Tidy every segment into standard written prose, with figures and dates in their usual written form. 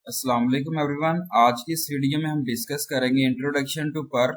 अस्सलाम वालेकुम एवरीवन। आज की इस वीडियो में हम डिस्कस करेंगे इंट्रोडक्शन टू पर्ल।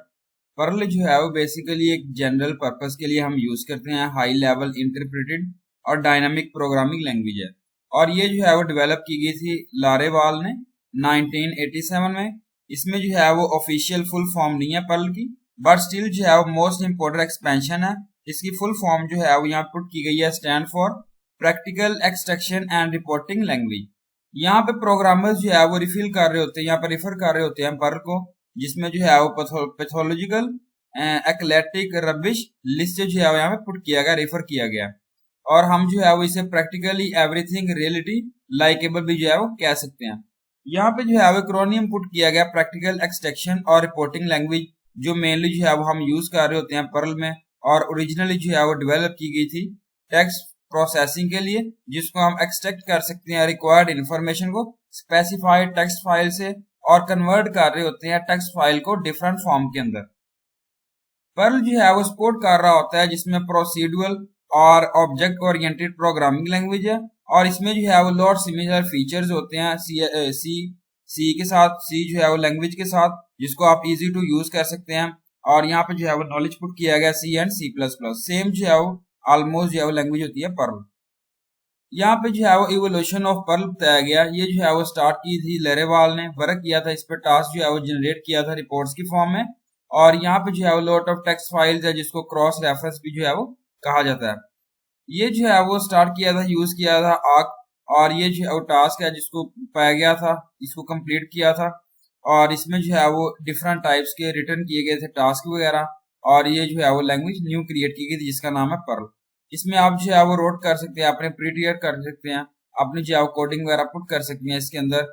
पर्ल जो है वो बेसिकली एक जनरल पर्पस के लिए हम यूज करते हैं, हाई लेवल इंटरप्रेटेड और डायनामिक प्रोग्रामिंग लैंग्वेज है। और ये जो है वो डेवलप की गई थी लारेवाल ने 1987 में। इसमें जो है वो ऑफिशियल फुल फॉर्म नहीं है पर्ल की, बट स्टिल जो है वो मोस्ट इंपोर्टेंट एक्सपेंशन है। इसकी फुल फॉर्म जो है वो यहाँ पुट की गई है, stand for practical extraction and reporting language. यहाँ पे प्रोग्रामर्स जो है वो रिफिल कर रहे होते हैं, यहाँ पे रिफर कर रहे होते हैं पर्ल को, जिसमें जो है वो पैथोलॉजिकल एक्लेटिक रबिश लिस्ट जो है वो यहाँ पे पुट किया गया, रेफर किया गया। और हम जो है वो इसे प्रैक्टिकली एवरीथिंग रियलिटी लाइकेबल भी जो है वो कह सकते हैं। यहाँ पे जो है वो एक्रोनियम पुट किया गया प्रैक्टिकल एक्सट्रैक्शन और रिपोर्टिंग लैंग्वेज, जो मेनली जो है वो हम यूज कर रहे होते हैं पर्ल में, और ओरिजिनली जो है वो डेवलप की गई थी टेक्स्ट प्रोसेसिंग के लिए, जिसको हम एक्सट्रैक्ट कर सकते हैं रिक्वायर्ड इंफॉर्मेशन को स्पेसिफाइड टेक्स्ट फाइल से और कन्वर्ट कर रहे होते हैं टेक्स्ट फाइल को डिफरेंट फॉर्म के अंदर। पर्ल जो है वो सपोर्ट कर रहा होता है जिसमें प्रोसीडुरल और ऑब्जेक्ट ओरिएंटेड प्रोग्रामिंग लैंग्वेज है, और इसमें जो है वो लॉट सिमिलर फीचर्स होते हैं सी के साथ, सी जो है वो लैंग्वेज के साथ, जिसको आप इजी टू यूज कर सकते हैं। और यहाँ पे जो है वो नॉलेज पुट किया गया C and C plus plus, same जो है वो ऑलमोस्ट जो है वो लैंग्वेज होती है पर्ल। यहाँ पे जो है वो इवोल्यूशन ऑफ पर्ल बताया गया। ये जो है वो स्टार्ट की थी लेरेवाल ने, वर्क किया था इस पर, टास्क जो है वो जनरेट किया था रिपोर्ट्स की फॉर्म में। और यहाँ पे जो है वो लॉट ऑफ टेक्स्ट फाइल्स है, जिसको क्रॉस रेफरेंस भी जो है वो कहा जाता है। ये जो है वो स्टार्ट किया था, यूज किया था आर्क, और ये जो है वो टास्क है जिसको पाया गया था, इसको कंप्लीट किया था। और इसमें जो है वो डिफरेंट टाइप्स के रिटर्न किए गए थे टास्क वगैरह, और ये जो है वो लैंग्वेज न्यू क्रिएट की गई थी जिसका नाम है पर्ल। इसमें आप जो है वो रोट कर सकते हैं, अपने प्रीटियर कर सकते हैं, अपनी जो है वो कोडिंग वगैरह पुट कर सकते हैं इसके अंदर।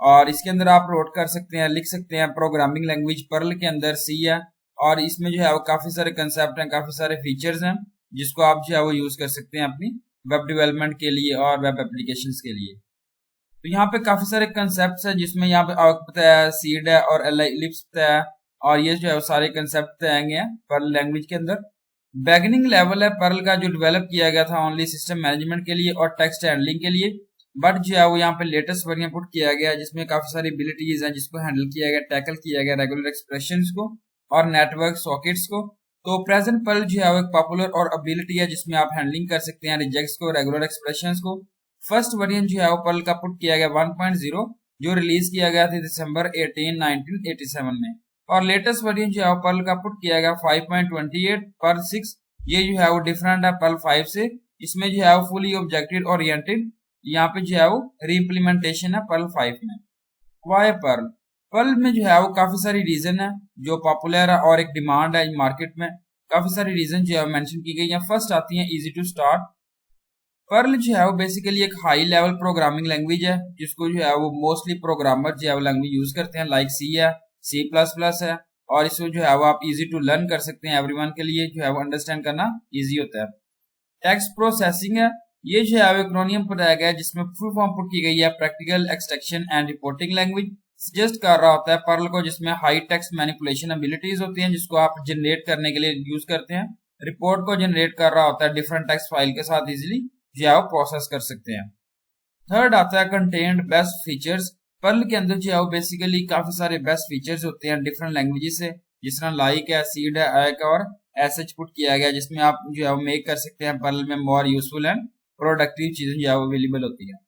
और इसके अंदर आप रोट कर सकते हैं, लिख सकते हैं प्रोग्रामिंग लैंग्वेज पर्ल के अंदर सी है। और इसमें जो है वो काफी सारे कंसेप्ट हैं, काफी सारे फीचर्स हैं, जिसको आप जो है वो यूज कर सकते हैं अपनी वेब डेवलपमेंट के लिए और वेब एप्लीकेशंस के लिए। तो यहाँ पे काफी सारे कंसेप्ट हैं, जिसमें यहाँ पे आपको बताया है सीड है और एलिप्स बताया है, और ये जो है वो सारे कंसेप्ट बताएंगे हैं पर्ल लैंग्वेज के अंदर। बैगनिंग लेवल है पर्ल का, जो डेवलप किया गया था ओनली सिस्टम मैनेजमेंट के लिए और टेक्स्ट हैंडलिंग के लिए, बट जो है वो यहाँ पे लेटेस्ट वर्जन पुट किया गया, जिसमें काफी सारी एबिलिटीज हैं जिसको हैंडल किया गया, टैकल किया गया रेगुलर एक्सप्रेशंस को और नेटवर्क सॉकेट्स को। तो प्रेजेंट पर्ल जो है वो एक पॉपुलर और एबिलिटी है, जिसमें आप हैंडलिंग कर सकते हैं रिजेक्ट्स को, रेगुलर एक्सप्रेशंस को। फर्स्ट वर्जन जो है वो पर्ल का पुट किया गया 1.0, जो रिलीज किया गया था दिसंबर 18 1987 में। और लेटेस्ट वर्जन जो है वो पर्ल का पुट किया गया 5.28 पर 6। ये जो है वो डिफरेंट है पर्ल 5 से। इसमें जो है वो फुली ऑब्जेक्टिव ओरिएंटेड यहाँ पे जो है वो रीइम्प्लीमेंटेशन है पर्ल 5 में। Y Perl? पर्ल में जो है वो काफी सारी रीजन है जो पॉपुलर है और एक डिमांड है मार्केट में। काफी सारी रीजन जो है मेंशन की गई है। फर्स्ट आती है इजी टू स्टार्ट। पर्ल जो है वो बेसिकली एक हाई लेवल प्रोग्रामिंग लैंग्वेज है, जिसको जो है वो मोस्टली प्रोग्रामर जो है वो लैंग्वेज यूज करते हैं, लाइक सी है, सी प्लस प्लस है। और इसको जो है वो आप इजी टू लर्न कर सकते हैं, एवरीवन के लिए जो है वो अंडरस्टैंड करना इजी होता है। टेक्स्ट प्रोसेसिंग है, ये जो है वो एक्रोनियम बताया गया है, जिसमें फुल फॉर्म पुट की गई है practical extraction and reporting language. Suggest कर रहा होता है पर्ल को, जिसमें हाई टेक्स्ट मैनिपुलेशन एबिलिटीज होती हैं, जिसको आप जनरेट करने के लिए यूज करते हैं। रिपोर्ट को जनरेट कर रहा होता है डिफरेंट टेक्स्ट फाइल के साथ इजिली जो है वो प्रोसेस कर सकते हैं। थर्ड आता है कंटेंट बेस्ट फीचर्स। पर्ल के अंदर जो है वो बेसिकली काफी सारे बेस्ट फीचर्स होते हैं डिफरेंट लैंग्वेजेस से, जिस तरह लाइक है, सीड है, आयक और एसएच पुट किया गया, जिसमें आप जो है वो मेक कर सकते हैं पर्ल में मोर यूजफुल एंड प्रोडक्टिव चीजें जो है वो अवेलेबल होती है।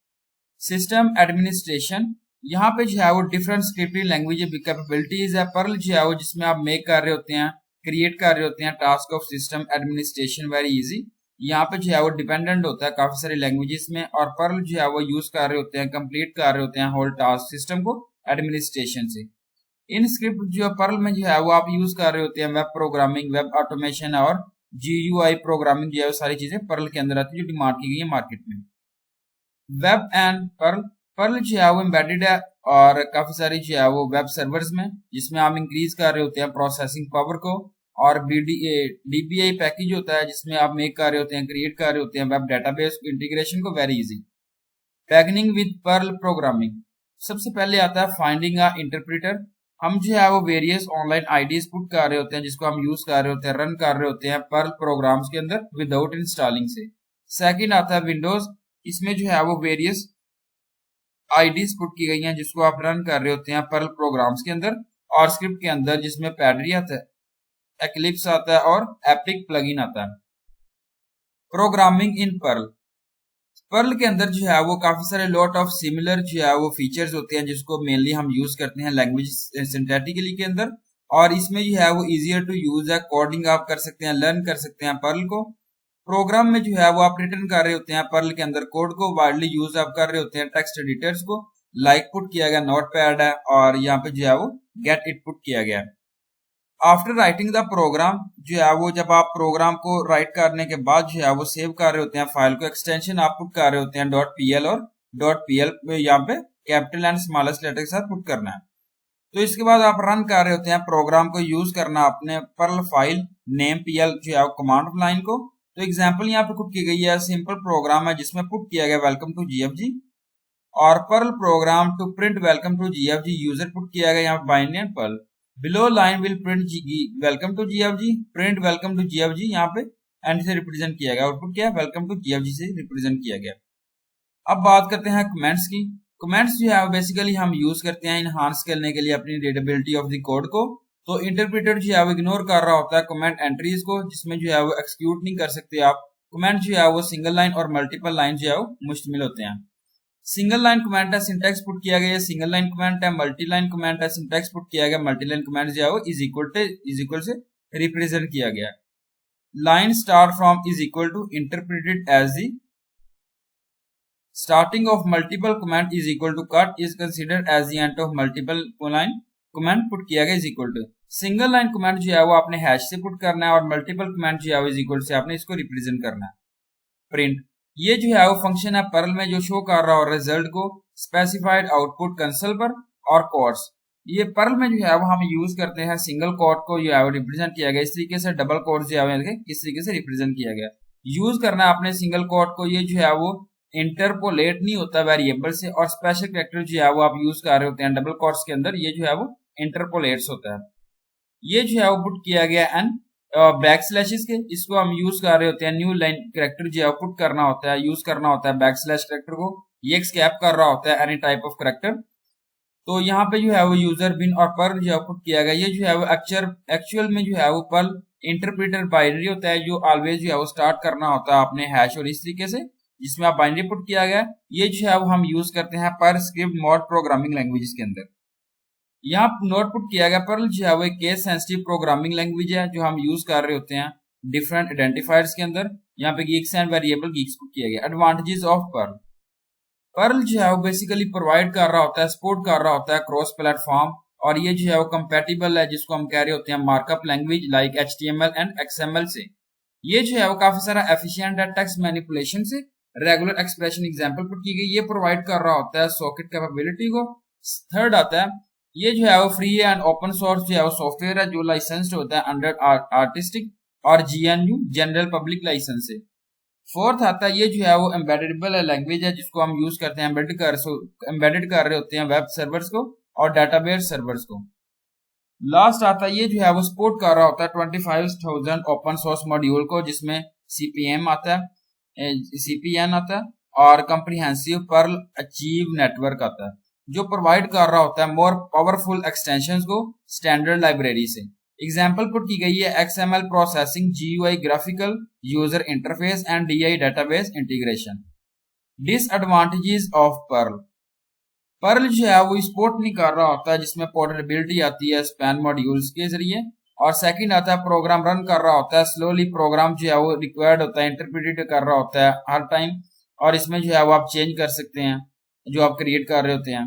सिस्टम एडमिनिस्ट्रेशन, यहाँ पे जो है वो डिफरेंट स्क्रिप्टिंग लैंग्वेज कैपेबिलिटीज है पर्ल जो है वो, जिसमें आप मेक कर रहे होते हैं, क्रिएट कर रहे होते हैं task of system administration very easy. यहाँ पे जो है वो डिपेंडेंट होता है काफी सारी लैंग्वेजेस में, और पर्ल जो है वो यूज कर रहे होते हैं, कंप्लीट कर रहे होते हैं होल टास्क सिस्टम को एडमिनिस्ट्रेशन से। इन स्क्रिप्ट जो पर्ल में जो है वो आप यूज कर रहे होते हैं वेब प्रोग्रामिंग, वेब ऑटोमेशन और जीयूआई प्रोग्रामिंग, जो है वो सारी चीजें पर्ल के अंदर आती है, जो डिमांड की गई है मार्केट में। वेब एंड पर्ल, पर्ल जो है वो एम्बेडेड है और काफी सारी जो है वो वेब सर्वर्स में, जिसमें आप इंक्रीज कर रहे होते हैं प्रोसेसिंग पावर को। और डीबीआई पैकेज होता है, जिसमें आप मेक कर रहे होते हैं, क्रिएट कर रहे होते हैं वेब डेटाबेस इंटीग्रेशन को very easy. बैगनिंग with Perl programming, सबसे पहले आता है फाइंडिंग अ इंटरप्रेटर। हम जो है वो वेरियस ऑनलाइन आईडीज पुट कर रहे होते हैं, जिसको हम यूज कर रहे होते हैं, रन कर रहे होते हैं पर्ल प्रोग्राम्स के अंदर विदाउट इंस्टॉलिंग से। सेकंड आता है विंडोज। इसमें जो है वो वेरियस आईडीज पुट की गई हैं जिसको आप रन कर रहे होते हैं पर्ल प्रोग्राम्स के अंदर और स्क्रिप्ट के अंदर, जिसमें पैडरी आता है, एक्लिप्स आता है और एपिक प्लगइन आता है। प्रोग्रामिंग इन पर्ल, पर्ल के अंदर जो है वो काफी सारे लॉट ऑफ सिमिलर जो है वो फीचर्स होते हैं जिसको मेनली हम यूज करते हैं लैंग्वेज सिंथेटिकली के अंदर, और इसमें जो है वो इजियर टू यूज है, कोडिंग आप कर सकते हैं, लर्न कर सकते हैं पर्ल को। प्रोग्राम में जो है वो आप रिटर्न कर रहे होते हैं पर्ल के अंदर कोड को, वाइडली यूज आप कर रहे होते हैं टेक्स्ट एडिटर्स को, लाइक पुट किया गया नोटपैड है और यहाँ पे जो है वो गेट इट पुट किया गया। आफ्टर राइटिंग द प्रोग्राम जो है वो, जब आप प्रोग्राम को राइट करने के बाद जो है वो सेव कर रहे होते हैं फाइल को, एक्सटेंशन आप पुट कर रहे होते हैं .pl और .pl यहाँ पे कैपिटल एंड स्मॉलेस्ट लेटर के साथ पुट करना है। तो इसके बाद आप रन कर रहे होते हैं प्रोग्राम को, यूज करना अपने पर्ल फाइल नेम pl जो है कमांड लाइन को। तो एग्जांपल यहाँ पे पुट की गई है, सिंपल प्रोग्राम है जिसमें पुट किया गया वेलकम टू GFG, और Perl program to print welcome to GFG user put किया गया यहाँ पे binary and Perl. Below line will print welcome to GFG, print welcome to GFG यहाँ पे एंड से रिप्रेजेंट किया गया, आउटपुट क्या है वेलकम टू GFG से रिप्रेजेंट किया गया। अब बात करते हैं कमेंट्स की। कमेंट्स जो है बेसिकली हम यूज करते हैं इनहांस करने के लिए अपनी रीडेबिलिटी ऑफ द कोड को। तो इंटरप्रेटर जो है वो इग्नोर कर रहा होता है कमेंट एंट्रीज को, जिसमें जो है वो एक्सिक्यूट नहीं कर सकते आप। कमेंट जो है वो सिंगल लाइन और मल्टीपल लाइन जो है वो मुश्तमिल होते हैं। सिंगल लाइन कमेंट है, सिंटैक्स पुट किया गया सिंगल लाइन कमेंट है। मल्टी लाइन कमेंट है, सिंटैक्स पुट किया गया मल्टी लाइन कमेंट जो है वो इज इक्वल से रिप्रेजेंट किया गया। Line start from is equal to interpreted as the starting of multiple command is equal to cut is considered as the end of multiple line command put किया गया is equal to single line comment जो है वो आपने hash से put करना है और मल्टीपल कमेंट जो है वो इज इक्वल से आपने इसको रिप्रेजेंट करना है। प्रिंट, ये जो है वो फंक्शन है पर्ल में जो शो कर रहा हो रिजल्ट को स्पेसिफाइड आउटपुट कंसोल पर और कोट्स। ये पर्ल में जो है वो हम यूज करते हैं सिंगल कोट को जो है वो रिप्रेजेंट किया गया इस तरीके से, डबल कोट जो है इस तरीके से रिप्रेजेंट किया गया। यूज करना है अपने सिंगल कोट को, ये जो है वो इंटरपोलेट नहीं होता वेरिएबल से, और स्पेशल कैरेक्टर जो है वो आप यूज कर रहे होते हैं डबल कोट्स के अंदर, ये जो है वो इंटरपोलेट्स होता है। ये जो है वो पुट किया गया एंड बैक स्लैशेस के, इसको हम यूज कर रहे होते हैं न्यू लाइन कैरेक्टर जो है पुट करना होता है, यूज करना होता है बैक स्लैश कैरेक्टर को, ये एक्सकैप कर रहा होता है एनी टाइप ऑफ कैरेक्टर। तो यहाँ पे जो है वो यूजर बिन और पर्ल जो है पुट किया गया। ये जो है वो एक्चुअल में जो है वो पर्ल इंटरप्रेटर बाइनरी होता है जो ऑलवेज जो है वो स्टार्ट करना होता है अपने हैश और इस तरीके से, जिसमें आप बाइनरी पुट किया गया। ये जो है वो हम यूज करते हैं पर स्क्रिप्ट मोड प्रोग्रामिंग लैंग्वेजेस के अंदर। यहाँ नोट पुट किया गया पर्ल जो है वो एक केस सेंसिटिव प्रोग्रामिंग लैंग्वेज है जो हम यूज कर रहे होते हैं डिफरेंट आइडेंटिफायर्स के अंदर। यहाँ पे Geeks and variable Geeks put किया गया। एडवांटेजेस ऑफ पर्ल, पर्ल जो है वो बेसिकली प्रोवाइड कर रहा होता है, सपोर्ट कर रहा होता है क्रॉस प्लेटफॉर्म, और ये जो है वो कंपैटिबल है जिसको हम कह रहे होते हैं markup language like HTML and XML से। ये जो है वो काफी सारा एफिशिएंट है टेक्स्ट मैनिपुलेशन से, रेगुलर एक्सप्रेशन एग्जांपल पुट की गई, ये प्रोवाइड कर रहा होता है सॉकेट कैपेबिलिटी को। थर्ड आता है ये जो है वो फ्री एंड ओपन सोर्स जो है वो सॉफ्टवेयर है जो लाइसेंस्ड होता है अंडर आर्टिस्टिक और GNU जनरल पब्लिक लाइसेंस से। फोर्थ आता है ये जो है वो एम्बेडेबल लैंग्वेज है जिसको हम यूज करते हैं एम्बेडेड कर रहे होते हैं वेब सर्वर्स को और डाटाबेस सर्वर्स को। लास्ट आता है ये जो है वो सपोर्ट कर रहा होता है 25,000 ओपन सोर्स मॉड्यूल को, जिसमें CPM आता है, CPN आता है और कम्प्रिहेंसिव पर्ल अचीव नेटवर्क आता है जो प्रोवाइड कर रहा होता है मोर पावरफुल एक्सटेंशंस को स्टैंडर्ड लाइब्रेरी से। एग्जाम्पल पुट की गई है XML processing, GUI graphical user interface and DI database integration. Disadvantages of Perl, Perl जो है वो सपोर्ट नहीं कर रहा होता है जिसमें पोर्टेबिलिटी आती है स्पैन मॉड्यूल्स के जरिए, और सेकंड आता है प्रोग्राम रन कर रहा होता है स्लोली, प्रोग्राम जो है वो रिक्वायर्ड होता है इंटरप्रेटेड कर रहा होता है हर टाइम, और इसमें जो है वो आप चेंज कर सकते हैं जो आप क्रिएट कर रहे होते हैं।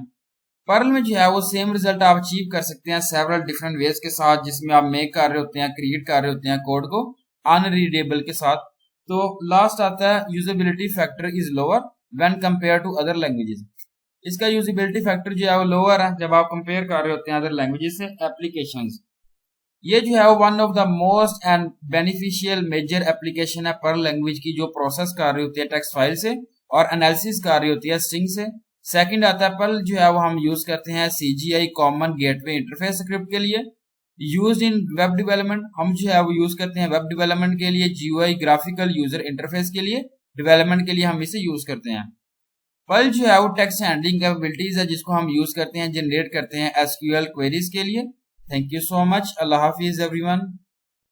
पर्ल में जो है वो सेम रिजल्ट आप अचीव कर सकते हैं सेवरल डिफरेंट वेज के साथ, जिसमें आप मेक कर रहे होते हैं, क्रिएट कर रहे होते हैं कोड को अनरीडेबल के साथ। तो लास्ट आता है usability factor is lower when compare to other languages. इसका यूजेबिलिटी फैक्टर जो है वो लोअर है जब आप कंपेयर कर रहे होते हैं अदर लैंग्वेजेस से एप्लीकेशंस। ये जो है वो one of the most and beneficial major application है पर्ल लैंग्वेज की, जो प्रोसेस कर रही होती है टेक्स्ट फाइल से और एनालिसिस कर रही होती है स्ट्रिंग से। सेकंड आता है पर्ल जो है वो हम यूज करते हैं CGI common gateway interface script के लिए। यूज इन वेब डेवलपमेंट, हम जो है वो यूज करते हैं वेब डेवलपमेंट के लिए, GUI ग्राफिकल यूजर इंटरफेस के लिए डेवलपमेंट के लिए हम इसे यूज करते हैं। पर्ल जो है वो टेक्स्ट हैंडलिंग कैपेबिलिटीज है जिसको हम यूज करते हैं, जनरेट करते हैं एसक्यूएल क्वेरीज के लिए। Thank you so much. Allah Hafiz everyone.